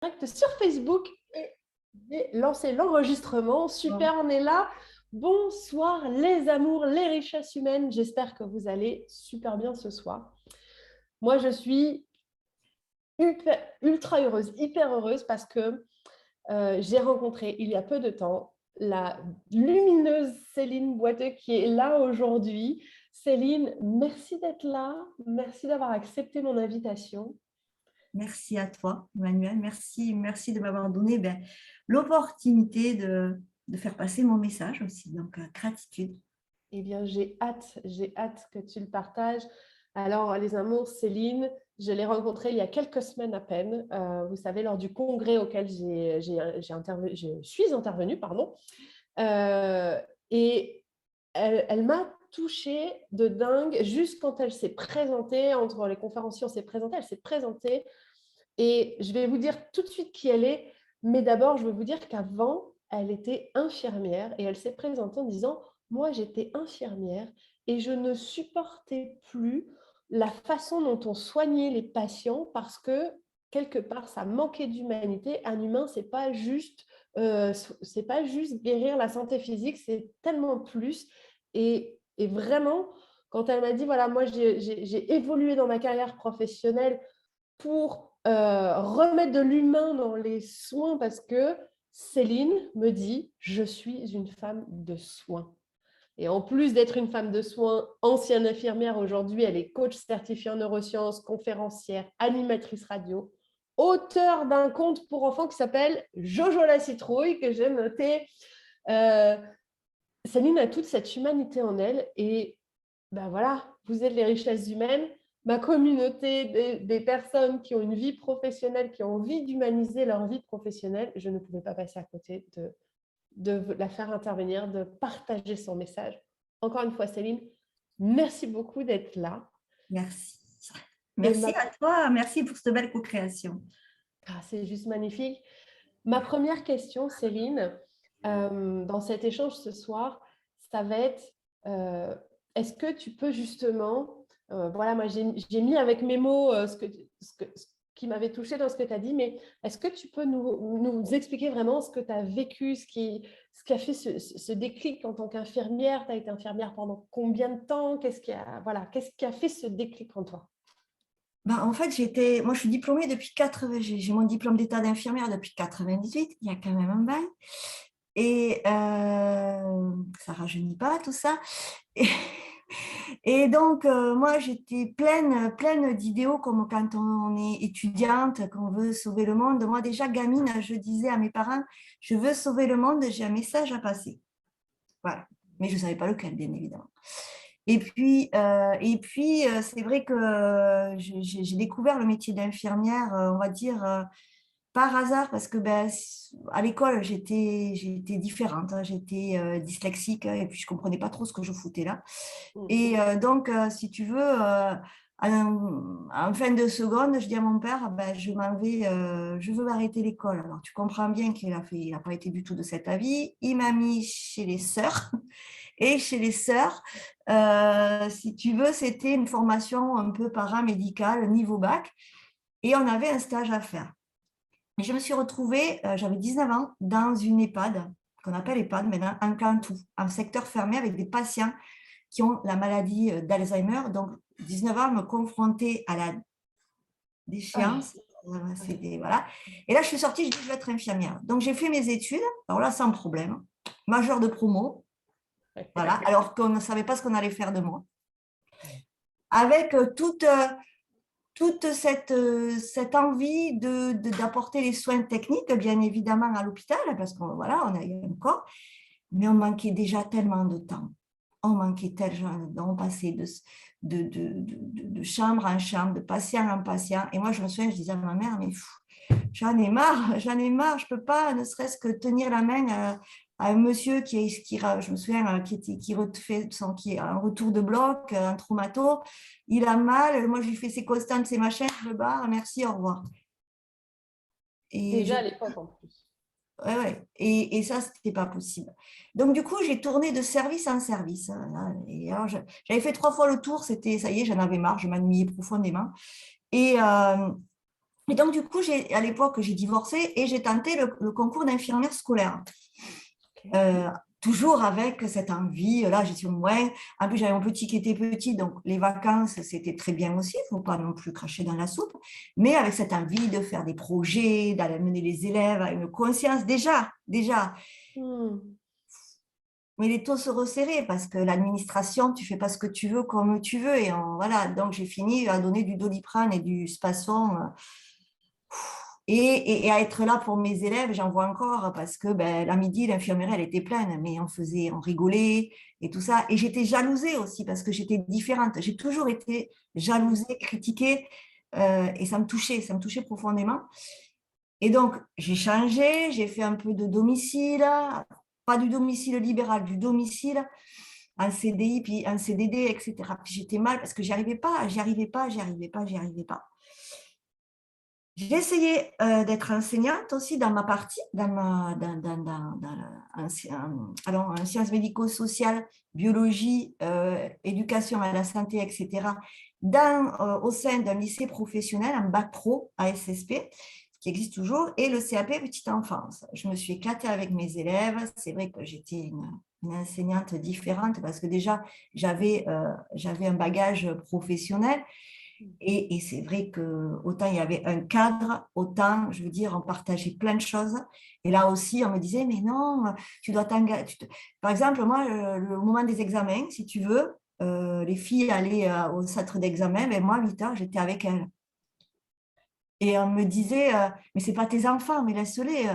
Direct sur Facebook et j'ai lancé l'enregistrement. Super, on est là. Bonsoir les amours, les richesses humaines. J'espère que vous allez super bien ce soir. Moi, je suis ultra heureuse, hyper heureuse parce que j'ai rencontré il y a peu de temps la lumineuse Céline Boiteux qui est là aujourd'hui. Céline, merci d'être là. Merci d'avoir accepté mon invitation. Merci à toi, Emmanuel. Merci de m'avoir donné l'opportunité de faire passer mon message aussi. Donc, gratitude. Eh bien, j'ai hâte que tu le partages. Alors, les amours, Céline, je l'ai rencontrée il y a quelques semaines à peine. Vous savez, lors du congrès auquel je suis intervenue, pardon. Euh, et elle m'a touchée de dingue juste quand elle s'est présentée, entre les conférenciers, on s'est présenté, elle s'est présentée. Et je vais vous dire tout de suite qui elle est. Mais d'abord, je veux vous dire qu'avant, elle était infirmière et elle s'est présentée en disant, moi, j'étais infirmière et je ne supportais plus la façon dont on soignait les patients parce que, quelque part, ça manquait d'humanité. Un humain, c'est pas juste guérir la santé physique, c'est tellement plus. Et vraiment, quand elle m'a dit, voilà, moi, j'ai évolué dans ma carrière professionnelle pour remettre de l'humain dans les soins parce que Céline me dit, je suis une femme de soins. Et en plus d'être une femme de soins, ancienne infirmière, aujourd'hui, elle est coach certifiée en neurosciences, conférencière, animatrice radio, auteure d'un conte pour enfants qui s'appelle Jojo la citrouille, que j'ai noté. Euh, Céline a toute cette humanité en elle et ben voilà, vous êtes les richesses humaines. Ma communauté des personnes qui ont une vie professionnelle, qui ont envie d'humaniser leur vie professionnelle, je ne pouvais pas passer à côté de la faire intervenir, de partager son message. Encore une fois, Céline, merci beaucoup d'être là. Merci. Et Merci à toi. Merci pour cette belle co-création. c'est juste magnifique. Ma première question, Céline, dans cet échange ce soir, ça va être, euh, est-ce que tu peux justement, voilà, moi j'ai mis avec mes mots ce qui m'avait touché dans ce que tu as dit, mais est-ce que tu peux nous expliquer vraiment ce que tu as vécu, ce qui a fait ce déclic en tant qu'infirmière? Tu as été infirmière pendant combien de temps? Qu'est-ce qui a fait ce déclic en toi? En fait, moi, je suis diplômée depuis 80. J'ai mon diplôme d'état d'infirmière depuis 98. Il y a quand même un bail. Et ça rajeunit pas tout ça. Et, et donc, moi, j'étais pleine d'idéaux, comme quand on est étudiante, qu'on veut sauver le monde. Moi, déjà, gamine, je disais à mes parents, je veux sauver le monde, j'ai un message à passer. Voilà. Mais je ne savais pas lequel, bien évidemment. Et puis, c'est vrai que j'ai découvert le métier d'infirmière, on va dire, par hasard, parce que à l'école, j'étais différente, hein. J'étais dyslexique, hein, et puis je ne comprenais pas trop ce que je foutais là. Et donc, si tu veux, en fin de seconde, je dis à mon père, je m'en vais, je veux arrêter l'école. Alors, tu comprends bien qu'il n'a pas été du tout de cet avis. Il m'a mis chez les sœurs. Et chez les sœurs, si tu veux, c'était une formation un peu paramédicale, niveau bac. Et on avait un stage à faire. Et je me suis retrouvée, j'avais 19 ans, dans une EHPAD, qu'on appelle EHPAD maintenant, un Cantou, un secteur fermé avec des patients qui ont la maladie d'Alzheimer. Donc, 19 ans, me confronter à la déchéance. Voilà. Et là, je suis sortie, je dis, je vais être infirmière. Donc, j'ai fait mes études, alors là, sans problème, majeure de promo, voilà, alors qu'on ne savait pas ce qu'on allait faire de moi. Avec toute cette envie d'apporter les soins techniques, bien évidemment, à l'hôpital, parce qu'on voilà, on a eu un corps, mais on manquait déjà tellement de temps. On manquait tellement, on passait de chambre en chambre, de patient en patient. Et moi, je me souviens, je disais à ma mère, mais j'en ai marre, je ne peux pas, ne serait-ce que tenir la main à un monsieur je me souviens, qui est un retour de bloc, un traumato, il a mal, moi je lui fais ses constantes, ses machins, je le barre, merci, au revoir. Et Déjà à l'époque en plus. ouais. Et ça, c'était pas possible. Donc, du coup, j'ai tourné de service en service, hein. Et alors, j'avais fait 3 fois le tour, ça y est, j'en avais marre, je m'ennuyais profondément. Et Et donc, du coup, à l'époque, j'ai divorcé et j'ai tenté le concours d'infirmière scolaire. Ok. Euh, Toujours avec cette envie, là, j'étais moins. En plus, j'avais mon petit qui était petit, donc les vacances, c'était très bien aussi, il ne faut pas non plus cracher dans la soupe, mais avec cette envie de faire des projets, d'aller mener les élèves à une conscience, déjà. Hmm. Mais les taux se resserraient parce que l'administration, tu fais pas ce que tu veux comme tu veux. Et voilà, donc j'ai fini à donner du Doliprane et du Spasson et à être là pour mes élèves, j'en vois encore parce que ben, la midi, l'infirmerie, elle était pleine, mais on rigolait et tout ça. Et j'étais jalousée aussi parce que j'étais différente. J'ai toujours été jalousée, critiquée et ça me touchait profondément. Et donc, j'ai changé, j'ai fait un peu de domicile, pas du domicile libéral, du domicile, un CDI, puis un CDD, etc. Puis j'étais mal parce que j'y arrivais pas. J'ai essayé d'être enseignante aussi dans ma partie, en sciences médico-sociales, biologie, éducation à la santé, etc., au sein d'un lycée professionnel, un bac pro à SSP, qui existe toujours, et le CAP petite enfance. Je me suis éclatée avec mes élèves. C'est vrai que j'étais une enseignante différente parce que déjà, j'avais un bagage professionnel. Et c'est vrai que autant il y avait un cadre, autant, je veux dire, on partageait plein de choses. Et là aussi, on me disait, mais non, tu dois t'engager. Par exemple, moi, le moment des examens, si tu veux, les filles allaient au centre d'examen, mais moi, à 8 heures, j'étais avec elles. Et on me disait, mais c'est pas tes enfants, mais laisse-les.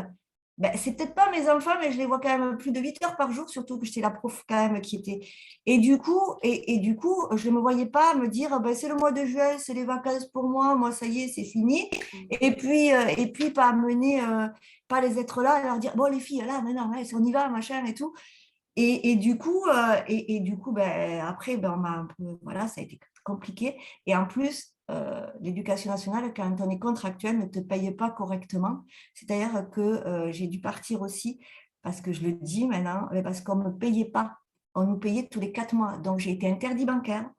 Ben, c'est peut-être pas mes enfants, mais je les vois quand même plus de 8 heures par jour, surtout que j'étais la prof quand même qui était. Et du coup, je ne me voyais pas me dire, ben, c'est le mois de juin, c'est les vacances pour moi, ça y est, c'est fini. Et puis pas amener, pas les être là, et leur dire, bon, les filles, là, maintenant, on y va, machin et tout. Et du coup, ben, après, ben, on m'a un peu, voilà, ça a été compliqué. Et en plus, l'éducation nationale, quand on est contractuel, ne te paye pas correctement. C'est-à-dire que j'ai dû partir aussi, parce que je le dis maintenant, mais parce qu'on ne me payait pas. On nous payait tous les 4 mois. Donc, j'ai été interdit bancaire.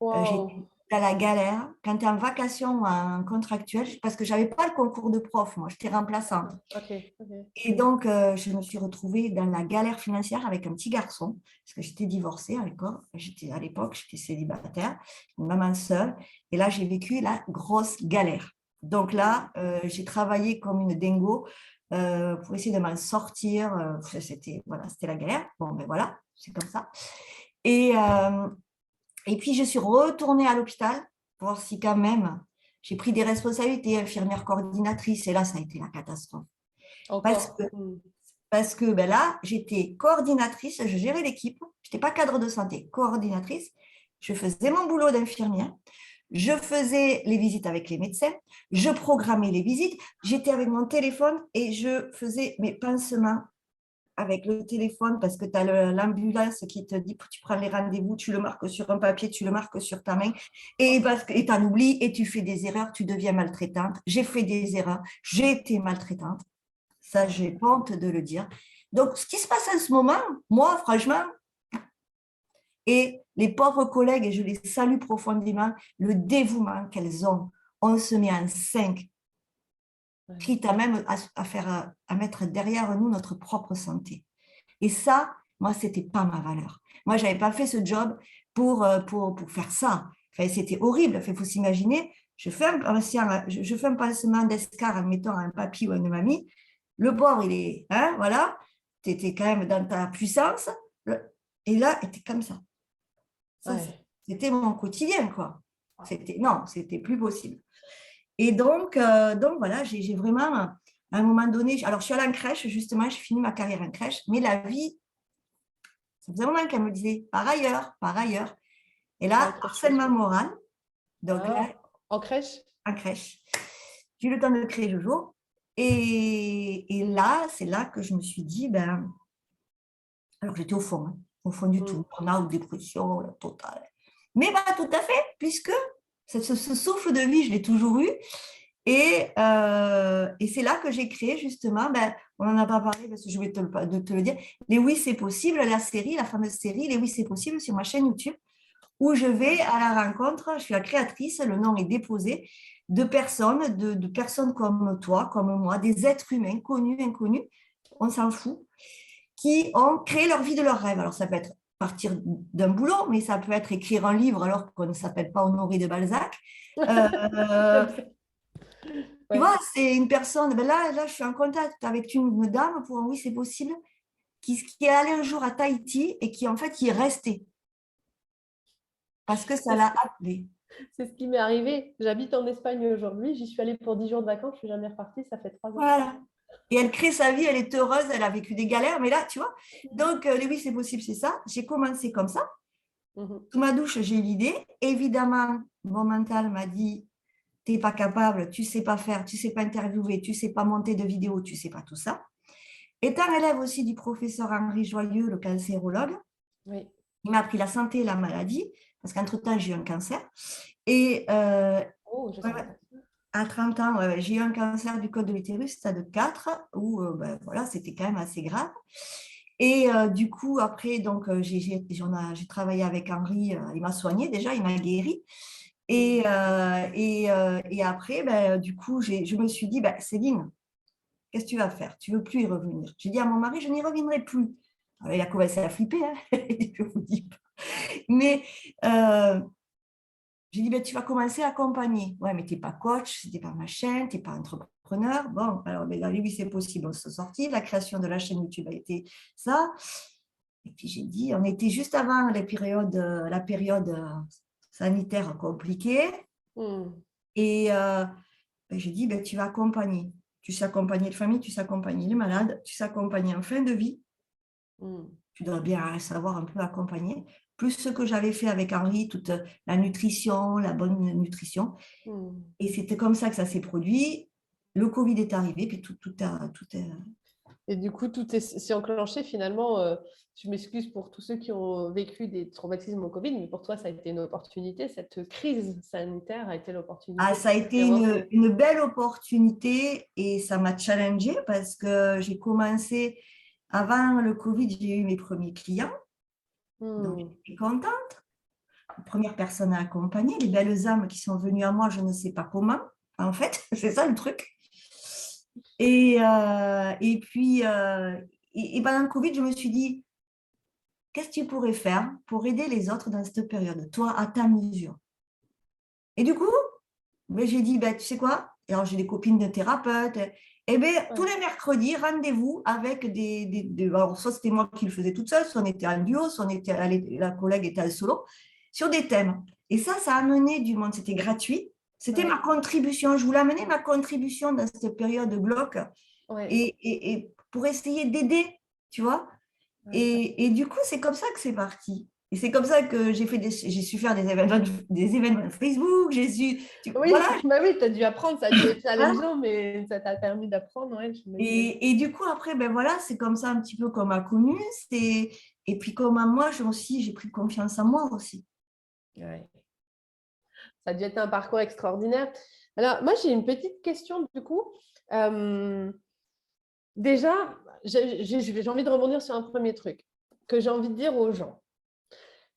J'étais Wow. à la galère. Quand tu es en vacation ou en contractuel, parce que je n'avais pas le concours de prof, moi, j'étais remplaçante. Ok, ok. Et donc, je me suis retrouvée dans la galère financière avec un petit garçon, parce que j'étais divorcée à l'époque, j'étais célibataire, une maman seule. Et là, j'ai vécu la grosse galère. Donc là, j'ai travaillé comme une dingo pour essayer de m'en sortir. C'était la galère. Bon, ben voilà, c'est comme ça. Et, euh, et puis, je suis retournée à l'hôpital pour voir si quand même j'ai pris des responsabilités, infirmière coordinatrice. Et là, ça a été la catastrophe. Parce Encore. que parce que ben là, j'étais coordinatrice, je gérais l'équipe, je n'étais pas cadre de santé, coordinatrice, je faisais mon boulot d'infirmière, je faisais les visites avec les médecins, je programmais les visites, j'étais avec mon téléphone et je faisais mes pansements avec le téléphone parce que tu as l'ambulance qui te dit, tu prends les rendez-vous, tu le marques sur un papier, tu le marques sur ta main et tu en oublies et tu fais des erreurs, tu deviens maltraitante. J'ai fait des erreurs, j'ai été maltraitante. Ça, j'ai pas honte de le dire. Donc, ce qui se passe en ce moment, moi, franchement, et les pauvres collègues, et je les salue profondément, le dévouement qu'elles ont. On se met en 5, Ouais. quitte à même à mettre derrière nous notre propre santé. Et ça, moi, c'était pas ma valeur. Moi, j'avais pas fait ce job pour faire ça. Enfin, c'était horrible. Il faut s'imaginer, je fais un pansement d'escar en mettant un papy ou une mamie. Le bord, il est, hein, voilà, tu étais quand même dans ta puissance. Et là, il était comme ça. Ça, Ouais. c'était mon quotidien, quoi. Non, c'était plus possible. Et donc voilà, j'ai vraiment, à un moment donné, alors je suis allée en crèche, justement, j'ai fini ma carrière en crèche, mais la vie, ça faisait un moment qu'elle me disait, par ailleurs, par ailleurs. Et Il y a là, autre chose. harcèlement moral, donc là, Ah, en crèche? en crèche. J'ai eu le temps de créer Jojo. Et là, c'est là que je me suis dit, ben, alors j'étais au fond du tout, Mm. burn-out, dépression, la totale. Mais pas tout à fait, puisque ce souffle de vie, je l'ai toujours eu. Et c'est là que j'ai créé justement, ben, on n'en a pas parlé parce que je voulais de te le dire, les Oui, c'est possible, la fameuse série, les Oui, c'est possible sur ma chaîne YouTube, où je vais à la rencontre, je suis la créatrice, le nom est déposé, de personnes, de personnes comme toi, comme moi, des êtres humains, connus, inconnus, on s'en fout, qui ont créé leur vie de leurs rêves. Alors, ça peut être partir d'un boulot, mais ça peut être écrire un livre alors qu'on ne s'appelle pas Honoré de Balzac. Euh, Comme ça. Tu Ouais. vois, c'est une personne, ben là, je suis en contact avec une dame pour un oui, c'est possible, qui est allée un jour à Tahiti et qui, en fait, y est restée parce que ça C'est ce l'a qui, appelée. c'est ce qui m'est arrivé. J'habite en Espagne aujourd'hui. J'y suis allée pour 10 jours de vacances. Je suis jamais repartie. Ça fait 3 ans. Voilà. Et elle crée sa vie, elle est heureuse, elle a vécu des galères, mais là, tu vois. Donc, les oui, c'est possible, c'est ça. J'ai commencé comme ça. Mhm. Sous ma douche, j'ai eu l'idée. Évidemment, mon mental m'a dit, t'es pas capable, tu sais pas faire, tu sais pas interviewer, tu sais pas monter de vidéos, tu sais pas tout ça. Étant élève aussi du professeur Henri Joyeux, le cancérologue, Oui. il m'a appris la santé et la maladie, parce qu'entre-temps, j'ai eu un cancer. Et Oh, je ouais, savais pas ça. à 30 ans, ouais, j'ai eu un cancer du col de l'utérus, stade 4, où ben, voilà, c'était quand même assez grave. Et du coup, après, donc, j'ai travaillé avec Henri, il m'a soigné déjà, il m'a guéri. Mhm. Et après, ben, du coup, je me suis dit, ben, Céline, qu'est-ce que tu vas faire? Tu ne veux plus y revenir. J'ai dit à mon mari, je n'y reviendrai plus. Alors, il a commencé à flipper, hein, je vous dis pas. Mais euh, j'ai dit, ben, tu vas commencer à accompagner. Ouais, mais tu n'es pas coach, tu n'es pas machin, tu n'es pas entrepreneur. Bon, alors, ben, là, oui, c'est possible, on se sortit. La création de la chaîne YouTube a été ça. Et puis, j'ai dit, on était juste avant la période sanitaire compliquée. Mhm. Et ben, j'ai dit, ben, tu vas accompagner. Tu sais accompagner les familles, tu sais accompagner les malades, tu sais accompagner en fin de vie. Mhm. Tu dois bien savoir un peu accompagner. Plus ce que j'avais fait avec Henri, toute la nutrition, la bonne nutrition. Mhm. Et c'était comme ça que ça s'est produit. Le Covid est arrivé, puis tout est... Et du coup, s'est enclenché finalement. Je m'excuse pour tous ceux qui ont vécu des traumatismes au Covid, mais pour toi, ça a été une opportunité. Cette crise sanitaire a été Ah, l'opportunité ça a pour été réinventer. une belle opportunité et ça m'a challengée parce que j'ai commencé, avant le Covid, j'ai eu mes premiers clients, donc Hmm. j'étais contente. Les premières personnes à accompagner, les belles âmes qui sont venues à moi, je ne sais pas comment, en fait, c'est ça le truc. Et puis, et pendant le Covid, je me suis dit, qu'est-ce que tu pourrais faire pour aider les autres dans cette période, toi, à ta mesure? Et du coup, ben, j'ai dit, ben, tu sais quoi? Et alors, j'ai des copines de thérapeutes. Et bien, tous Ouais. les mercredis, rendez-vous avec alors, soit c'était moi qui le faisais toute seule, soit on était en duo, soit la collègue était en solo, sur des thèmes. Et ça a amené du monde. C'était gratuit. C'était ma Ouais. contribution. Je voulais amener ma contribution dans cette période de bloc Ouais. et pour essayer d'aider, tu vois. Ouais. Et du coup, c'est comme ça que c'est parti. Et c'est comme ça que j'ai su faire des événements Facebook, Oui, voilà. bah oui, tu as dû apprendre, ça a dû être Voilà. challengeant, mais ça t'a permis d'apprendre, ouais, j'imagine. Et du coup, après, ben voilà, c'est comme ça un petit peu qu'on m'a connue. Et puis, comme à moi, j'ai pris confiance en moi aussi. Ouais. Ça a dû être un parcours extraordinaire. Alors, moi, j'ai une petite question du coup. Euh, Déjà, j'ai envie de rebondir sur un premier truc que j'ai envie de dire aux gens.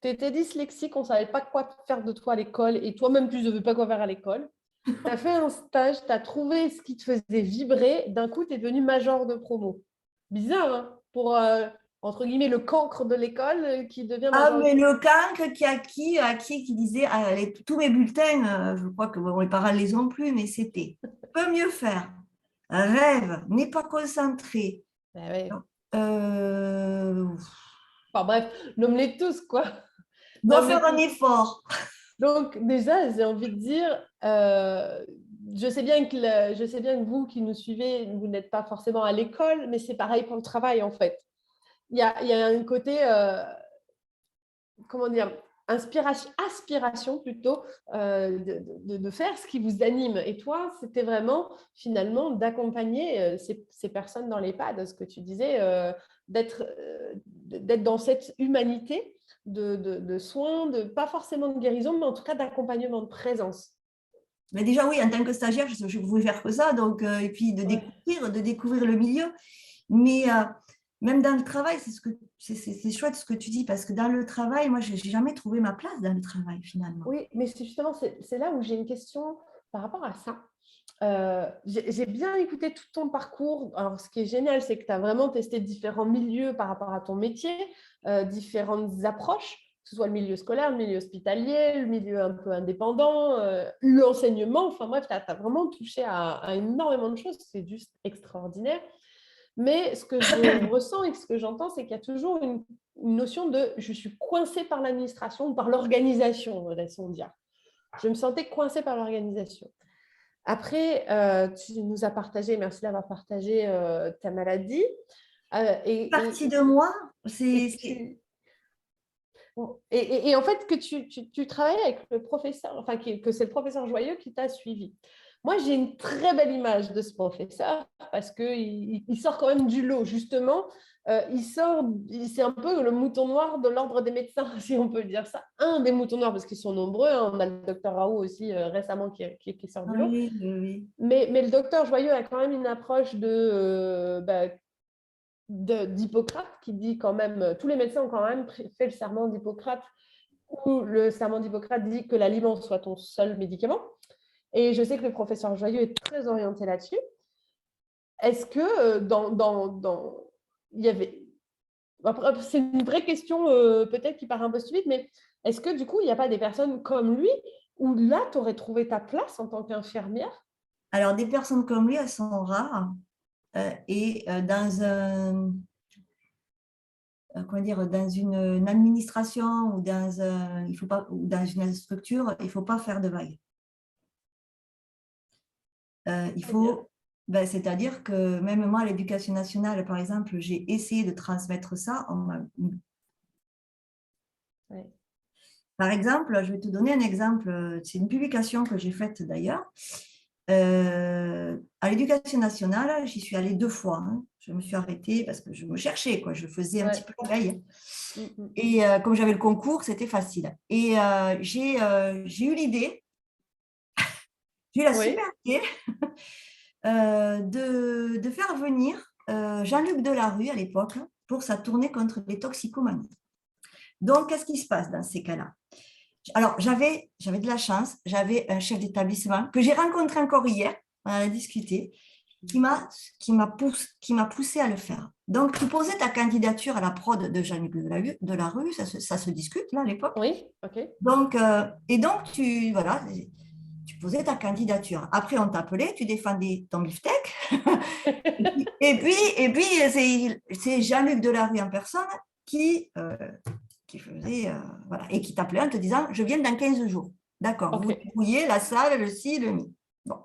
Tu étais dyslexique, on ne savait pas quoi faire de toi à l'école et toi-même, tu ne savais pas quoi faire à l'école. Tu as fait un stage, tu as trouvé ce qui te faisait vibrer. D'un coup, tu es devenu major de promo. Bizarre, hein, pour, entre guillemets, le cancre de l'école qui devient Ah, major de mais promo. le cancre qui disait tous mes bulletins, je crois que bon, les parents ne les ont plus, mais c'était peut mieux faire, rêve, n'est pas concentré. Ah ouais. Euh, Enfin bref, nomme-les tous, quoi. doit Nomme-les faire un tous. effort. Donc, déjà, j'ai envie de dire, je sais bien que vous qui nous suivez, vous n'êtes pas forcément à l'école, mais c'est pareil pour le travail, en fait. Il y a un côté, comment dire, aspiration plutôt, de faire ce qui vous anime. Et toi, c'était vraiment, finalement, d'accompagner ces personnes dans l'EHPAD, ce que tu disais, d'être dans cette humanité de soins, pas forcément de guérison, mais en tout cas d'accompagnement, de présence. Mais déjà, oui, en tant que stagiaire, je ne pouvais faire que ça. Donc, et puis Ouais. de découvrir le milieu. Mais même dans le travail, c'est chouette ce que tu dis, parce que dans le travail, moi, je n'ai jamais trouvé ma place dans le travail, finalement. Oui, mais justement, c'est là où j'ai une question par rapport à ça, j'ai bien écouté tout ton parcours. Alors, ce qui est génial, c'est que tu as vraiment testé différents milieux par rapport à ton métier, différentes approches, que ce soit le milieu scolaire, le milieu hospitalier, le milieu un peu indépendant, l'enseignement. Enfin bref, tu as vraiment touché à énormément de choses. C'est juste extraordinaire. Mais ce que je ressens et ce que j'entends, c'est qu'il y a toujours une notion de je suis coincée par l'administration ou par l'organisation, laissons dire. Je me sentais coincée par l'organisation. Après, tu nous as partagé, merci d'avoir partagé ta maladie. Partie de moi, et en fait, que tu travailles avec le professeur, enfin, que c'est le professeur Joyeux qui t'a suivi. Moi, j'ai une très belle image de ce professeur parce qu'il sort quand même du lot, justement. C'est un peu le mouton noir de l'ordre des médecins, si on peut dire ça. Un des moutons noirs, parce qu'ils sont nombreux. Hein. On a le docteur Raoult aussi récemment qui sort du lot. oui, oui. Mais le docteur Joyeux a quand même une approche d'Hippocrate qui dit quand même, tous les médecins ont quand même fait le serment d'Hippocrate, où le serment d'Hippocrate dit que l'aliment soit ton seul médicament. Et je sais que le professeur Joyeux est très orienté là-dessus. Est-ce que il y avait... C'est une vraie question peut-être qui paraît un peu stupide, mais est-ce que du coup, il n'y a pas des personnes comme lui où là, tu aurais trouvé ta place en tant qu'infirmière? Alors, des personnes comme lui, elles sont rares. Et dans comment dire, dans une administration ou il faut pas, ou dans une structure, il ne faut pas faire de vagues. Il faut, c'est-à-dire que même moi, à l'éducation nationale, par exemple, j'ai essayé de transmettre ça. Ouais. Par exemple, je vais te donner un exemple. C'est une publication que j'ai faite d'ailleurs. À l'éducation nationale, j'y suis allée 2 fois. Hein. Je me suis arrêtée parce que je me cherchais, quoi. Je faisais un petit peu la veille. Et comme j'avais le concours, c'était facile. Et j'ai eu l'idée, j'ai eu la super idée de faire venir Jean-Luc Delarue à l'époque pour sa tournée contre les toxicomanies. Donc, qu'est-ce qui se passe dans ces cas-là? Alors, j'avais de la chance, j'avais un chef d'établissement que j'ai rencontré encore hier, on en a discuté, qui m'a poussé à le faire. Donc, tu posais ta candidature à la prod de Jean-Luc Delarue, ça se discute là à l'époque. Oui, ok. Donc, tu posais ta candidature. Après, on t'appelait, tu défendais ton beefsteak. et puis c'est Jean-Luc Delarue en personne qui faisait, voilà, et qui t'appelait en te disant, je viens dans 15 jours. D'accord, vous débrouillez la salle, le ci, le mi. Bon.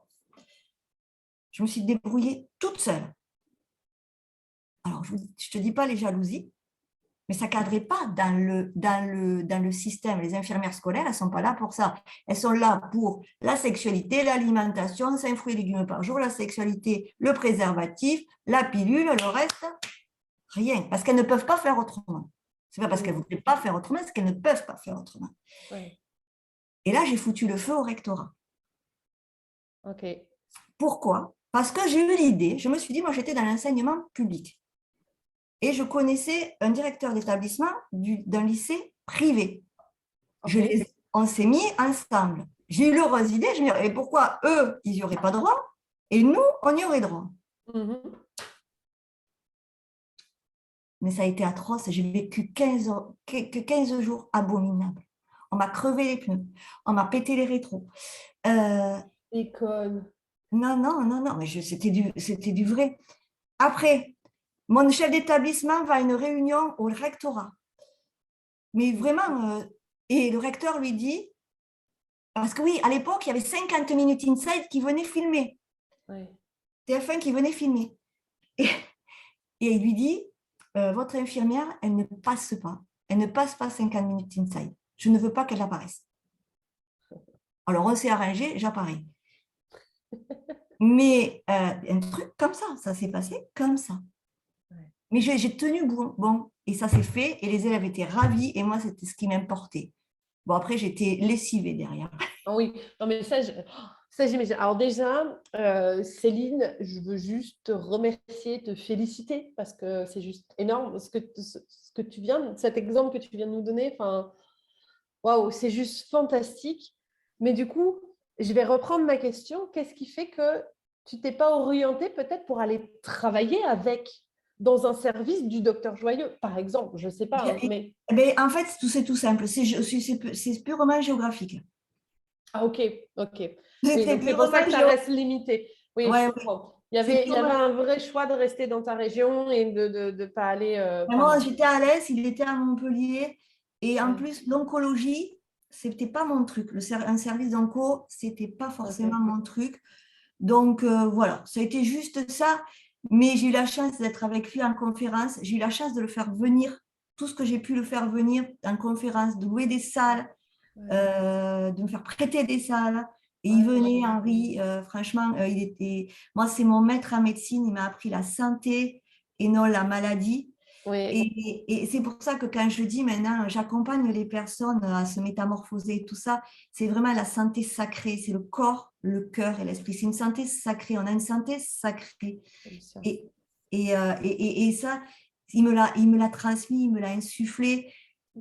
Je me suis débrouillée toute seule. Alors, je ne te dis pas les jalousies, mais ça ne cadrait pas dans le système. Les infirmières scolaires, elles ne sont pas là pour ça. Elles sont là pour la sexualité, l'alimentation, 5 fruits et légumes par jour, la sexualité, le préservatif, la pilule, le reste, rien. Parce qu'elles ne peuvent pas faire autrement. Ce n'est pas parce qu'elles ne voulaient pas faire autrement, c'est qu'elles ne peuvent pas faire autrement. Ouais. Et là, j'ai foutu le feu au rectorat. Ok. Pourquoi? Parce que j'ai eu l'idée, je me suis dit, moi j'étais dans l'enseignement public. Et je connaissais un directeur d'établissement d'un lycée privé. Okay. On s'est mis ensemble. J'ai eu l'heureuse idée, je me dis, et pourquoi eux, ils n'y auraient pas droit et nous, on y aurait droit. Mais ça a été atroce. J'ai vécu 15 jours abominables. On m'a crevé les pneus, on m'a pété les rétros. École. Non, mais c'était du vrai. Après, mon chef d'établissement va à une réunion au rectorat. Mais vraiment, et le recteur lui dit, parce que oui, à l'époque, il y avait 50 minutes inside qui venaient filmer. Ouais. TF1 qui venait filmer. Et il lui dit, votre infirmière, elle ne passe pas. Elle ne passe pas 50 minutes inside. Je ne veux pas qu'elle apparaisse. Alors, on s'est arrangé, j'apparais. Mais un truc comme ça s'est passé comme ça. Ouais. Mais j'ai tenu bon, et ça s'est fait, et les élèves étaient ravis, et moi, c'était ce qui m'importait. Bon, après, j'étais lessivée derrière. Oh oui, non, mais ça j'imagine. Alors déjà, Céline, je veux juste te remercier, te féliciter, parce que c'est juste énorme ce que tu viens, cet exemple que tu viens de nous donner. Enfin, waouh, c'est juste fantastique. Mais du coup, je vais reprendre ma question. Qu'est-ce qui fait que tu t'es pas orientée peut-être pour aller travailler avec dans un service du docteur Joyeux, par exemple? Je ne sais pas, hein, mais… En fait, c'est tout simple. C'est purement géographique. Ah, ok, ok. Oui, C'est donc c'est pour ça purement que ça reste limité. Oui, je Ouais, ouais. comprends. C'est Il y avait purement. un vrai choix de rester dans ta région et de ne pas aller par Moi, là. j'étais à l'Est, il était à Montpellier. Et en Ouais, plus, l'oncologie, c'était pas mon truc. Un service d'onco, c'était pas forcément ok. mon truc. Donc, voilà, ça a été juste ça. Mais j'ai eu la chance d'être avec lui en conférence. J'ai eu la chance de le faire venir, tout ce que j'ai pu le faire venir en conférence, de louer des salles, Ouais, de me faire prêter des salles. Et il ouais, venait, Henri, franchement, moi, c'est mon maître en médecine. Il m'a appris la santé et non la maladie. oui, Et c'est pour ça que quand je dis maintenant, j'accompagne les personnes à se métamorphoser et tout ça, c'est vraiment la santé sacrée, c'est le corps, le cœur et l'esprit. C'est une santé sacrée, on a une santé sacrée. comme ça. Et, et ça, il me l'a transmis, il me l'a insufflé,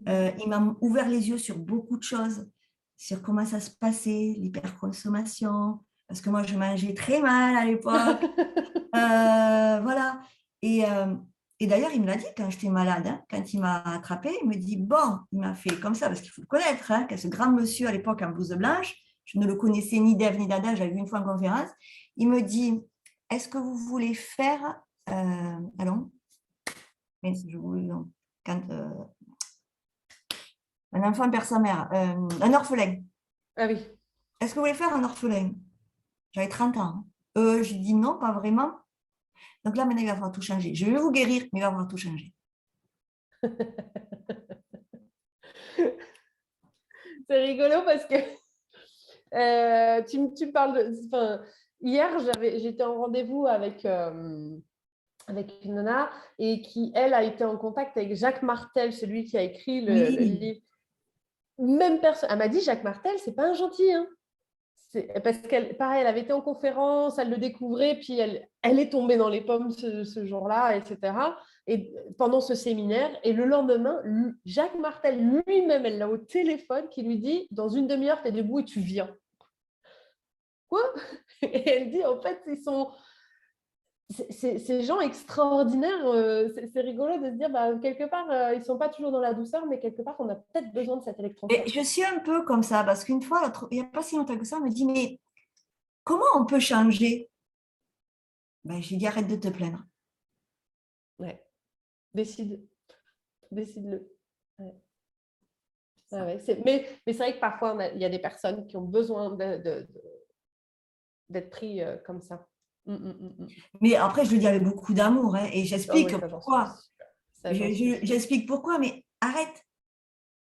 il m'a ouvert les yeux sur beaucoup de choses, sur comment ça se passait, l'hyperconsommation, parce que moi, je mangeais très mal à l'époque. Voilà. Et, euh, et d'ailleurs, il me l'a dit quand j'étais malade, hein, quand il m'a attrapé, il me dit, bon, il m'a fait comme ça, parce qu'il faut le connaître, hein, que ce grand monsieur à l'époque en blouse blanche, je ne le connaissais ni d'Ève ni d'Adam, j'avais vu une fois en conférence, il me dit, est-ce que vous voulez faire, allons, mais je voulais, non, quand un enfant perd sa mère, un orphelin, Ah oui. est-ce que vous voulez faire un orphelin? J'avais 30 ans. Hein. J'ai dit non, pas vraiment. Donc là, maintenant, il va falloir tout changer. Je vais vous guérir, mais il va falloir tout changer. C'est rigolo parce que tu me parles de… Enfin, hier, j'étais en rendez-vous avec une nana et qui, elle, a été en contact avec Jacques Martel, celui qui a écrit le Oui, livre. Même personne. Elle m'a dit, Jacques Martel, c'est pas un gentil, hein. Parce qu'elle, pareil, elle avait été en conférence, elle le découvrait, puis elle est tombée dans les pommes ce jour-là, etc. Et pendant ce séminaire, et le lendemain, Jacques Martel lui-même, elle l'a au téléphone, qui lui dit, dans une demi-heure, tu es debout et tu viens. Quoi? Et elle dit, en fait, ces gens extraordinaires, c'est rigolo de se dire, bah, quelque part, ils ne sont pas toujours dans la douceur, mais quelque part, on a peut-être besoin de cet et électron-choc. je suis un peu comme ça, parce qu'une fois, il n'y a pas si longtemps que ça, on me dit, mais comment on peut changer? Ben, j'ai dit, arrête de te plaindre. Ouais. Décide-le. Ouais. Ouais, ouais. Mais c'est vrai que parfois, il y a des personnes qui ont besoin d'être pris comme ça. Mm. Mais après, je le dis avec beaucoup d'amour, hein, et Oh oui, j'explique ça, j'en suis pourquoi. sûre. Ça, j'en suis sûre. J'explique pourquoi, mais arrête,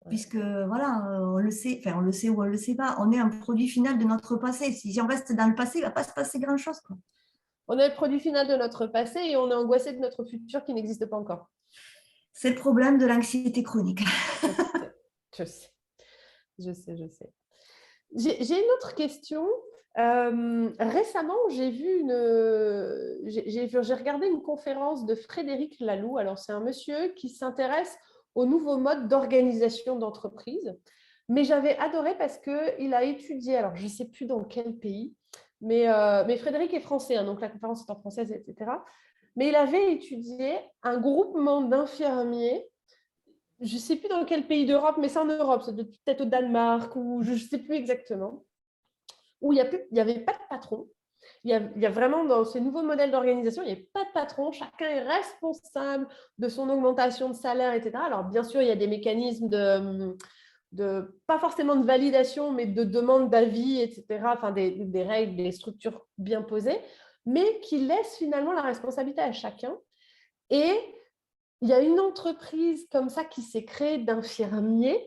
Ouais. puisque voilà, on le sait, enfin, on le sait ou on ne le sait pas, on est un produit final de notre passé. Si on reste dans le passé, il ne va pas se passer grand-chose, quoi. On est le produit final de notre passé et on est angoissé de notre futur qui n'existe pas encore. C'est le problème de l'anxiété chronique. Je sais, je sais, je sais. J'ai une autre question. Récemment, j'ai regardé une conférence de Frédéric Laloux. Alors, c'est un monsieur qui s'intéresse aux nouveaux modes d'organisation d'entreprise. Mais j'avais adoré parce qu'il a étudié, alors je ne sais plus dans quel pays, mais Frédéric est français, hein, donc la conférence est en français, etc. Mais il avait étudié un groupement d'infirmiers, je ne sais plus dans quel pays d'Europe, mais c'est en Europe, ça doit être peut-être au Danemark ou je ne sais plus exactement, où il n'y avait pas de patron. Il y a vraiment dans ces nouveaux modèles d'organisation, il n'y a pas de patron, chacun est responsable de son augmentation de salaire, etc. Alors bien sûr, il y a des mécanismes pas forcément de validation, mais de demande d'avis, etc. Enfin, des règles, des structures bien posées, mais qui laissent finalement la responsabilité à chacun. Et il y a une entreprise comme ça qui s'est créée d'infirmiers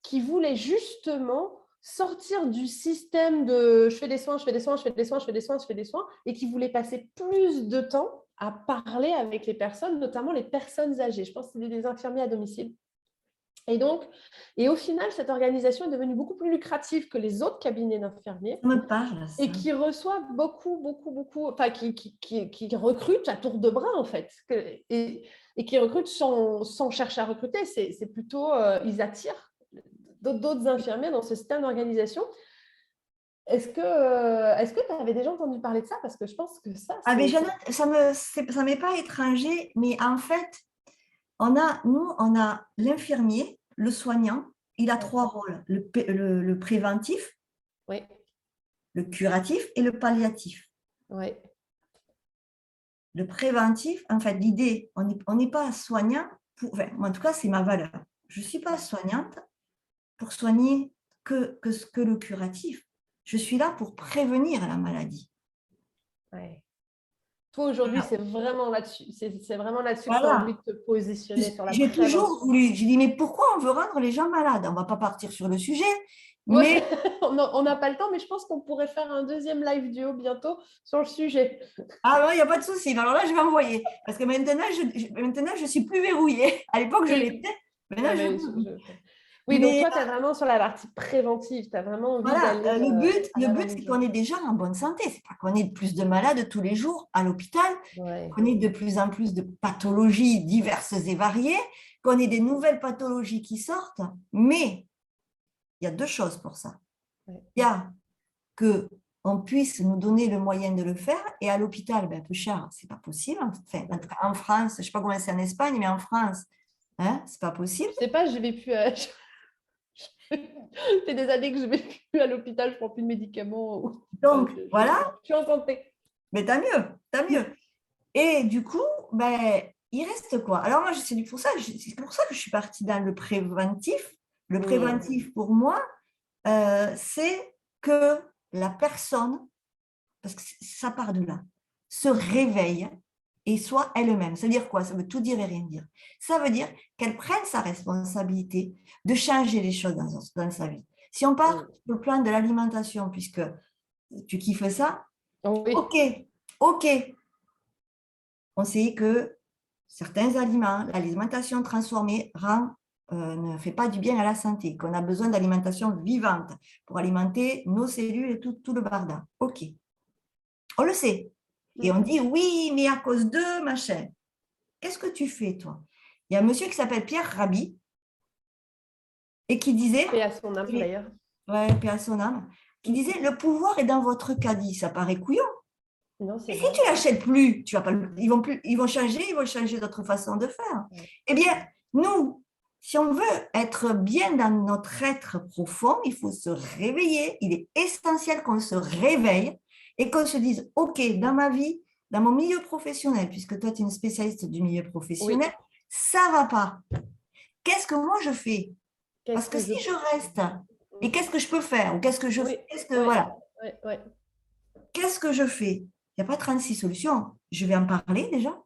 qui voulait justement sortir du système de je fais des soins, je fais des soins, je fais des soins, je fais des soins, je fais des soins, et qui voulait passer plus de temps à parler avec les personnes, notamment les personnes âgées. Je pense que c'est des infirmiers à domicile. Et au final, cette organisation est devenue beaucoup plus lucrative que les autres cabinets d'infirmiers Ça me parle, et ça. qui reçoit enfin, qui recrute à tour de bras, en fait, et qui recrute sans chercher à recruter. C'est plutôt, ils attirent d'autres infirmiers dans ce système d'organisation. est-ce que tu avais déjà entendu parler de ça? Parce que je pense que ça, Ah, mais c'est... Jeannette, ça m'est pas étranger, mais en fait, on a l'infirmier, le soignant, il a trois rôles, le préventif, Oui, le curatif et le palliatif. oui, Le préventif, en fait, l'idée, on n'est pas soignant, enfin, moi, en tout cas, c'est ma valeur. Je ne suis pas soignante pour soigner que le curatif. Je suis là pour prévenir la maladie. oui. Toi, aujourd'hui, c'est vraiment là-dessus. C'est vraiment là-dessus que tu as envie Voilà. de te positionner sur la J'ai toujours prévention. voulu, j'ai dit, mais pourquoi on veut rendre les gens malades? On ne va pas partir sur le sujet, Ouais, mais on n'a pas le temps, mais je pense qu'on pourrait faire un deuxième live duo bientôt sur le sujet. ah non, il n'y a pas de souci. Alors là, je vais envoyer. Parce que maintenant, je suis plus verrouillée. À l'époque, je Oui. l'étais. Maintenant, Non, je mais peux plus. Oui, donc Mais toi, tu es vraiment sur la partie préventive. Tu as vraiment envie voilà, d'aller à le l'avant but, des c'est gens. qu'on ait des gens en bonne santé. C'est pas qu'on ait plus de malades tous les jours à l'hôpital, Ouais. qu'on ait de plus en plus de pathologies diverses et variées, qu'on ait des nouvelles pathologies qui sortent. Mais il y a deux choses pour ça. Ouais. Il y a que on puisse nous donner le moyen de le faire. Et à l'hôpital, ben, peu cher, c'est pas possible. Enfin, en tout cas, en France, je sais pas comment c'est en Espagne, mais en France, hein, c'est pas possible. Je sais pas, je vais plus ça fait des années que je vais plus à l'hôpital, je prends plus de médicaments. Donc, voilà, Je suis en santé. mais tant mieux, tant mieux. Et du coup, ben, il reste quoi? Alors moi, c'est pour ça que je suis partie dans le préventif. Le Mm. préventif, pour moi, c'est que la personne, parce que ça part de là, se réveille et soit elle-même. Ça veut dire quoi? Ça veut tout dire et rien dire. Ça veut dire qu'elle prenne sa responsabilité de changer les choses dans sa vie. Si on part Mm. sur le plan de l'alimentation, puisque tu kiffes ça, Oui, ok, ok. On sait que certains aliments, l'alimentation transformée ne fait pas du bien à la santé, qu'on a besoin d'alimentation vivante pour alimenter nos cellules et tout le barda. Ok, on le sait. Et on Mm. dit oui, mais à cause de machin. Qu'est-ce que tu fais, toi? Il y a un monsieur qui s'appelle Pierre Rabhi et qui disait, Paix à son âme d'ailleurs. ouais, paix à son âme, qui Mm. disait, le pouvoir est dans votre caddie. Ça paraît couillon. Non, c'est Et si vrai. tu l'achètes plus, tu vas pas, ils vont changer d'autres façons de faire. Ouais. Eh bien, nous, si on veut être bien dans notre être profond, il faut se réveiller. Il est essentiel qu'on se réveille et qu'on se dise, OK, dans ma vie, dans mon milieu professionnel, puisque toi, tu es une spécialiste du milieu Oui. professionnel, ça ne va pas. Qu'est-ce que moi je fais? Parce Qu'est-ce que que si je... je reste, et qu'est-ce que je peux faire? Ou Oui, oui, voilà, oui, oui. qu'est-ce que je fais? Il n'y a pas 36 solutions. Je vais en parler déjà.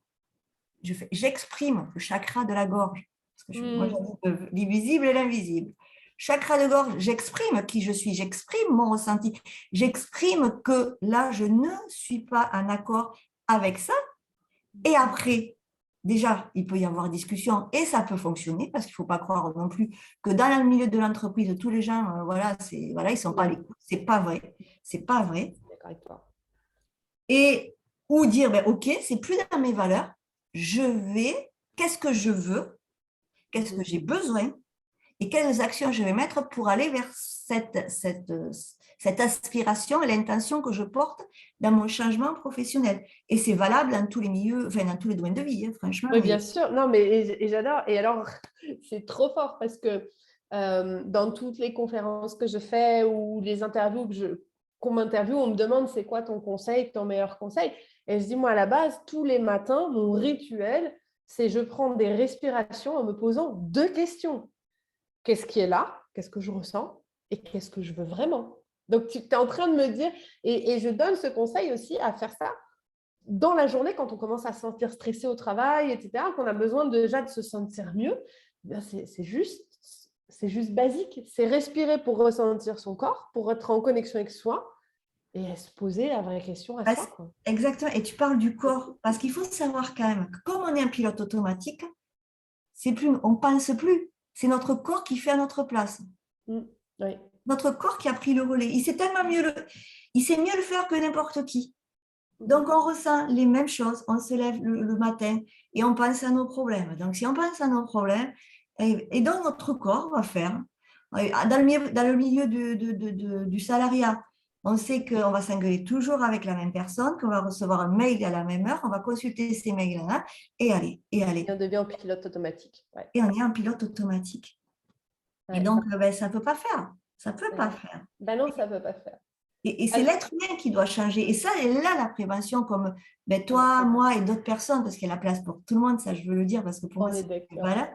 J'exprime le chakra de la gorge. Parce que moi, Mm. j'ai dit l'invisible et l'invisible. Chakra de gorge, j'exprime qui je suis, j'exprime mon ressenti, j'exprime que là, je ne suis pas en accord avec ça. Et après, déjà, il peut y avoir discussion et ça peut fonctionner parce qu'il ne faut pas croire non plus que dans le milieu de l'entreprise, tous les gens, voilà, voilà, ils ne sont pas à Non, l'écoute. C'est pas vrai. C'est pas vrai. d'accord avec toi. Et ou dire, ben, OK, c'est plus dans mes valeurs, je vais, qu'est-ce que je veux, qu'est-ce que Mhm. j'ai besoin et quelles actions je vais mettre pour aller vers cette aspiration et l'intention que je porte dans mon changement professionnel. Et c'est valable dans tous les milieux, enfin dans tous les domaines de vie, hein, franchement. Oui, bien sûr. Non, mais et j'adore. Et alors, c'est trop fort parce que dans toutes les conférences que je fais ou les interviews qu'on m'interviewe, on me demande c'est quoi ton conseil, ton meilleur conseil. Et je dis, moi, à la base, tous les matins, mon rituel, c'est je prends des respirations en me posant deux questions. Qu'est-ce qui est là? Qu'est-ce que je ressens? Et qu'est-ce que je veux vraiment? Donc, tu es en train de me dire, et je donne ce conseil aussi à faire ça dans la journée, quand on commence à se sentir stressé au travail, etc., qu'on a besoin déjà de se sentir mieux, c'est juste basique. C'est respirer pour ressentir son corps, pour être en connexion avec soi et se poser la vraie question à soi, quoi. Exactement. Et tu parles du corps, parce qu'il faut savoir quand même que comme on est un pilote automatique, on ne pense plus. C'est notre corps qui fait à notre place. Oui. Notre corps qui a pris le relais. Il sait mieux le faire que n'importe qui. Donc, on ressent les mêmes choses. On se lève le matin et on pense à nos problèmes. Donc, si on pense à nos problèmes, et donc notre corps va faire, dans le milieu du salariat, On sait qu'on va s'engueuler toujours avec la même personne, qu'on va recevoir un mail à la même heure, on va consulter ces mails-là, et allez, et allez. Et on devient en pilote automatique. Ouais. Et on est en pilote automatique. Et Ouais. donc, ben, ça ne peut pas faire. Ça ne peut pas Ouais. faire. Ben non, ça ne peut pas faire. Et c'est l'être humain qui doit changer. Et ça, et là, la prévention, comme ben, Ouais. toi, moi et d'autres personnes, parce qu'il y a la place pour tout le monde, ça je veux le dire, parce que pour On moi, est c'est d'accord. voilà.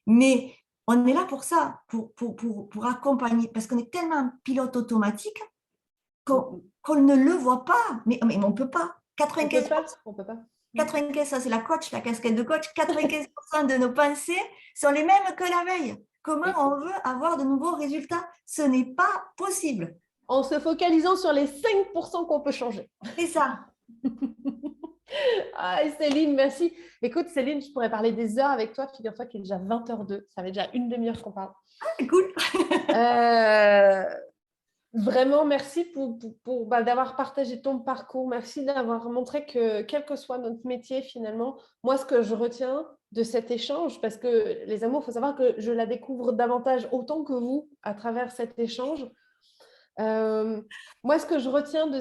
Mais on est là pour ça, pour accompagner, parce qu'on est tellement un pilote automatique qu'on ne le voit pas. Mais on ne peut pas. On ne 95%, peut pas. On peut pas. 95, ça c'est la coach, la casquette de coach, 95% de nos pensées sont les mêmes que la veille. Comment on veut avoir de nouveaux résultats? Ce n'est pas possible. En se focalisant sur les 5% qu'on peut changer. C'est ça. Ah, Céline, merci. Écoute, Céline, je pourrais parler des heures avec toi. Figure-toi qu'il est déjà 20h02. Ça fait déjà une demi-heure qu'on parle. Ah, cool. Vraiment, merci d'avoir partagé ton parcours. Merci d'avoir montré que, quel que soit notre métier, finalement, moi, ce que je retiens de cet échange, parce que les amours, il faut savoir que je la découvre davantage autant que vous à travers cet échange. Moi, ce que je retiens tout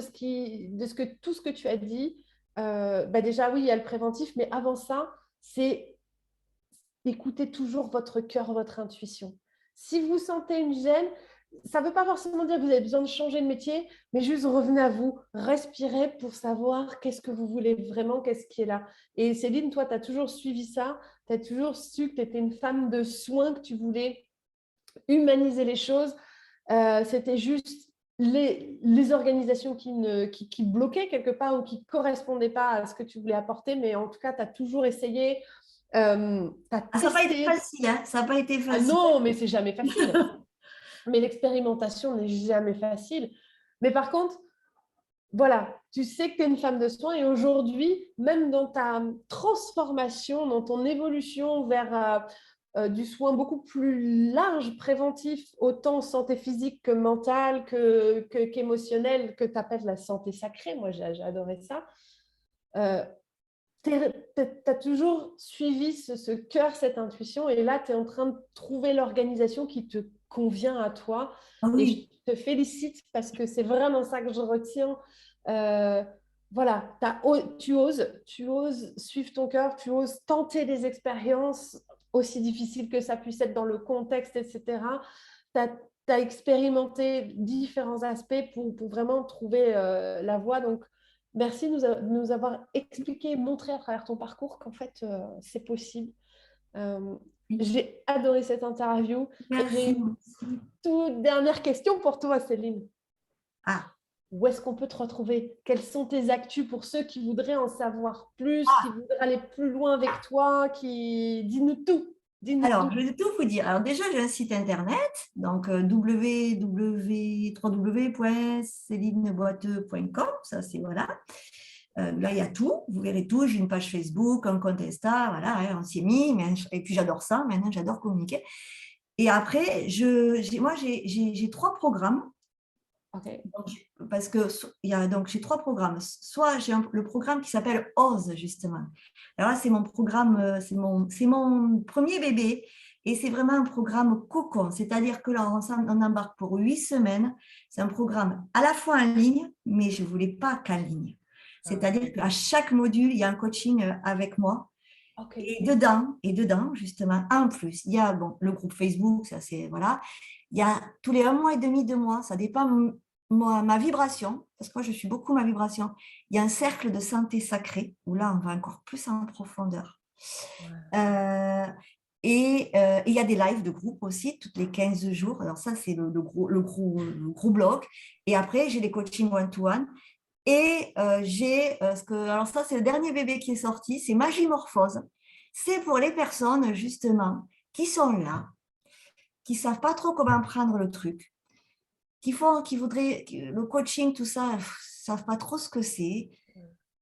ce que tu as dit, déjà, oui, il y a le préventif, mais avant ça, c'est écoutez toujours votre cœur, votre intuition. Si vous sentez une gêne, ça ne veut pas forcément dire que vous avez besoin de changer de métier, mais juste revenez à vous, respirez pour savoir qu'est-ce que vous voulez vraiment, qu'est-ce qui est là. Et Céline, toi, tu as toujours suivi ça, tu as toujours su que tu étais une femme de soins, que tu voulais humaniser les choses. C'était juste les organisations qui bloquaient quelque part ou qui ne correspondaient pas à ce que tu voulais apporter, mais en tout cas, tu as toujours essayé. Ça n'a pas été facile, hein. Ça n'a pas été facile. Ah non, mais c'est jamais facile. Mais l'expérimentation n'est jamais facile. Mais par contre, voilà, tu sais que tu es une femme de soins et aujourd'hui, même dans ta transformation, dans ton évolution vers du soin beaucoup plus large, préventif, autant santé physique que mentale, qu'émotionnelle, que tu appelles la santé sacrée. Moi, j'ai adoré ça. Tu as toujours suivi ce cœur, cette intuition, et là, tu es en train de trouver l'organisation qui te convient à toi. Ah Et oui. je te félicite parce que c'est vraiment ça que je retiens. Voilà, tu oses suivre ton cœur, tu oses tenter des expériences, aussi difficiles que ça puisse être dans le contexte, etc. Tu as expérimenté différents aspects pour vraiment trouver la voie. Donc, merci de nous avoir expliqué et montré à travers ton parcours qu'en fait, c'est possible. J'ai adoré cette interview. Et j'ai Merci. une toute dernière question pour toi, Céline. Ah. Où est-ce qu'on peut te retrouver? Quelles sont tes actus pour ceux qui voudraient en savoir plus, qui voudraient aller plus loin avec toi, Dis-nous tout. Alors, je vais tout vous dire. Alors déjà, j'ai un site internet, donc www.celineboiteux.com, ça c'est voilà. Là, il y a tout, vous verrez tout. J'ai une page Facebook, un compte Insta, voilà, hein, on s'y est mis. Et puis j'adore ça, maintenant j'adore communiquer. Et après, moi j'ai 3 programmes. Okay. Parce que j'ai 3 programmes. Soit j'ai le programme qui s'appelle OSE, justement. Alors là, c'est mon programme, c'est mon premier bébé. Et c'est vraiment un programme cocon. C'est-à-dire que là, on embarque pour 8 semaines. C'est un programme à la fois en ligne, mais je ne voulais pas qu'en ligne. C'est-à-dire qu'à chaque module, il y a un coaching avec moi. Okay. Et dedans, justement, en plus, il y a le groupe Facebook, ça c'est, voilà. Il y a tous les 1 mois et demi, 2 mois, ça dépend ma vibration, parce que moi je suis beaucoup ma vibration. Il y a un cercle de santé sacrée, où là on va encore plus en profondeur. Ouais. Et il y a des lives de groupe aussi, toutes les 15 jours. Alors ça, c'est le gros bloc. Et après, j'ai les coachings one-to-one. Et alors ça, c'est le dernier bébé qui est sorti, c'est Magimorphose. C'est pour les personnes, justement, qui sont là, qui ne savent pas trop comment prendre le truc, qui voudraient le coaching, tout ça, ne savent pas trop ce que c'est.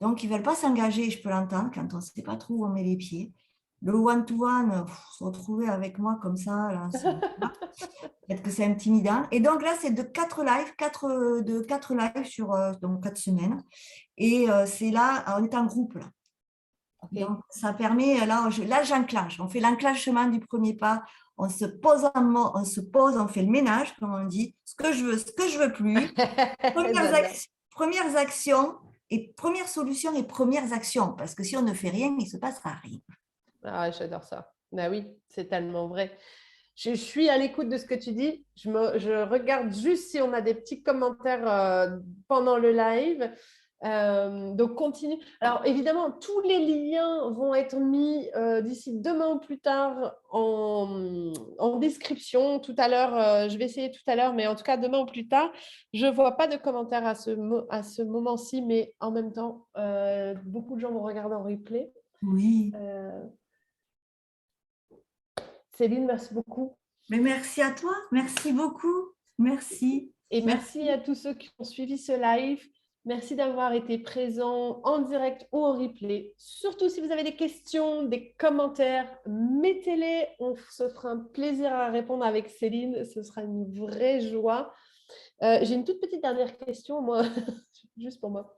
Donc, ils ne veulent pas s'engager, je peux l'entendre, quand on ne sait pas trop où on met les pieds. Le one-to-one, se retrouver avec moi comme ça, là, peut-être que c'est intimidant. Et donc là, c'est de 4 lives sur donc 4 semaines. Et c'est là, on est en groupe là. Ok. Donc, ça permet, là j'enclenche. On fait l'enclenchement du premier pas. On se pose, on fait le ménage, comme on dit, ce que je veux, ce que je veux plus. J'adore. Premières actions et premières solutions et premières actions. Parce que si on ne fait rien, il ne se passera rien. Ah, j'adore ça. Bah oui, c'est tellement vrai. Je suis à l'écoute de ce que tu dis. Je regarde juste si on a des petits commentaires pendant le live. Donc, continue. Alors, évidemment, tous les liens vont être mis d'ici demain ou plus tard en description. Tout à l'heure, je vais essayer tout à l'heure, mais en tout cas, demain ou plus tard. Je ne vois pas de commentaires à ce moment-ci, mais en même temps, beaucoup de gens vont regarder en replay. Oui. Euh, Céline, merci beaucoup. Mais merci à toi. Merci beaucoup. Merci. Et Merci. merci à tous ceux qui ont suivi ce live. Merci d'avoir été présents en direct ou en replay. Surtout si vous avez des questions, des commentaires, mettez-les. On se fera un plaisir à répondre avec Céline. Ce sera une vraie joie. J'ai une toute petite dernière question, moi, juste pour moi.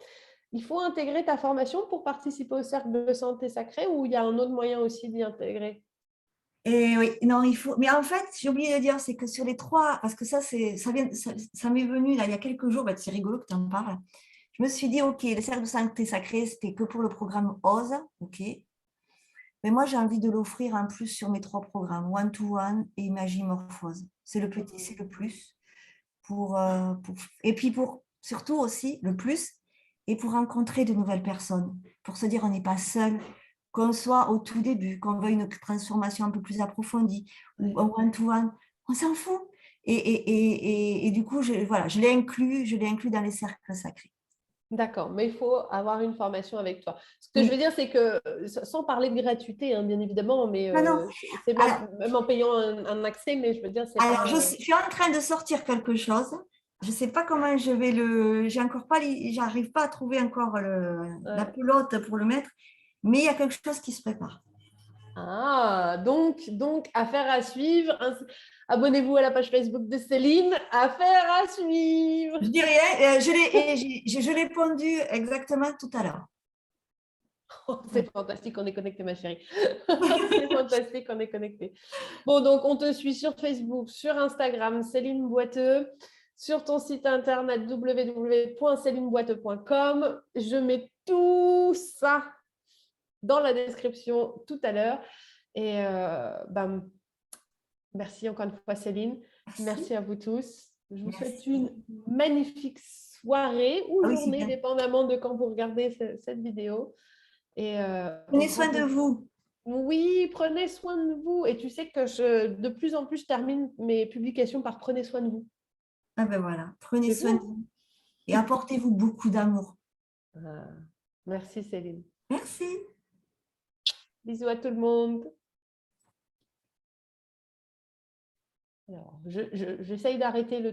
Il faut intégrer ta formation pour participer au cercle de santé sacrée ou il y a un autre moyen aussi d'y intégrer? Et oui, non, il faut. Mais en fait, j'ai oublié de dire, c'est que sur les trois, parce que ça m'est venu là il y a quelques jours, c'est rigolo que tu en parles. Je me suis dit, OK, le cercle de santé sacrée, c'était que pour le programme OSE, OK. Mais moi, j'ai envie de l'offrir en plus sur mes trois programmes, One-to-One et Imagimorphose. C'est le petit, c'est le plus. Et puis surtout aussi, le plus, et pour rencontrer de nouvelles personnes, pour se dire on n'est pas seul, qu'on soit au tout début, qu'on veuille une transformation un peu plus approfondie, ou un one-to-one, on s'en fout. Et du coup, voilà, je l'ai inclus dans les cercles sacrés. D'accord, mais il faut avoir une formation avec toi. Ce que je veux Oui. dire, c'est que, sans parler de gratuité, hein, bien évidemment, mais Ah non, c'est alors, même en payant un accès, mais je veux dire, c'est alors pas... je suis en train de sortir quelque chose. Je ne sais pas comment je vais j'ai encore pas, j'arrive pas à trouver encore la Ouais. pelote pour le mettre, mais il y a quelque chose qui se prépare. Ah, donc, affaire à suivre. Abonnez-vous à la page Facebook de Céline. Affaire à suivre. Je dis rien, je l'ai pondu exactement tout à l'heure. Oh, c'est fantastique, on est connecté, ma chérie. C'est fantastique, on est connecté. Bon, donc, on te suit sur Facebook, sur Instagram, Céline Boiteux, sur ton site internet www.célineboiteux.com. Je mets tout ça dans la description tout à l'heure. Et merci encore une fois, Céline. Merci. Merci à vous tous. Je vous souhaite une Merci. magnifique soirée ou Ah oui, c'est journée, bien. dépendamment de quand vous regardez cette vidéo. Et au Prenez grand soin de plaisir. vous. Oui, prenez soin de vous. Et tu sais que de plus en plus, je termine mes publications par prenez soin de vous. Ah ben voilà, prenez C'est soin de beau. vous et apportez-vous beaucoup d'amour. Ah, merci, Céline. Merci. Bisous à tout le monde. Alors, j'essaye d'arrêter le